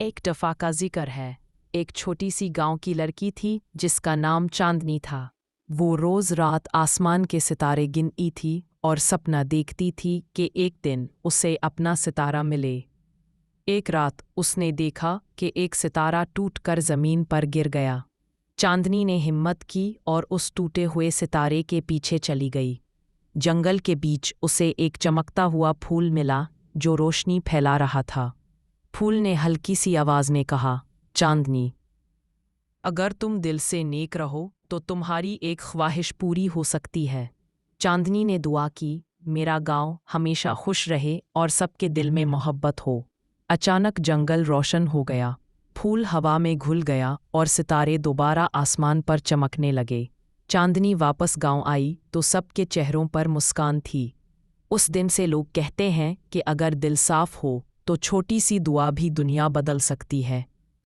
एक दफ़ा का जिक्र है। एक छोटी सी गांव की लड़की थी जिसका नाम चांदनी था। वो रोज़ रात आसमान के सितारे गिनती थी और सपना देखती थी कि एक दिन उसे अपना सितारा मिले। एक रात उसने देखा कि एक सितारा टूटकर ज़मीन पर गिर गया। चांदनी ने हिम्मत की और उस टूटे हुए सितारे के पीछे चली गई। जंगल के बीच उसे एक चमकता हुआ फूल मिला जो रोशनी फैला रहा था। फूल ने हल्की सी आवाज़ में कहा, चांदनी, अगर तुम दिल से नेक रहो तो तुम्हारी एक ख्वाहिश पूरी हो सकती है। चांदनी ने दुआ की, मेरा गांव हमेशा खुश रहे और सबके दिल में मोहब्बत हो। अचानक जंगल रोशन हो गया, फूल हवा में घुल गया और सितारे दोबारा आसमान पर चमकने लगे। चांदनी वापस गांव आई तो सबके चेहरों पर मुस्कान थी। उस दिन से लोग कहते हैं कि अगर दिल साफ हो तो छोटी सी दुआ भी दुनिया बदल सकती है।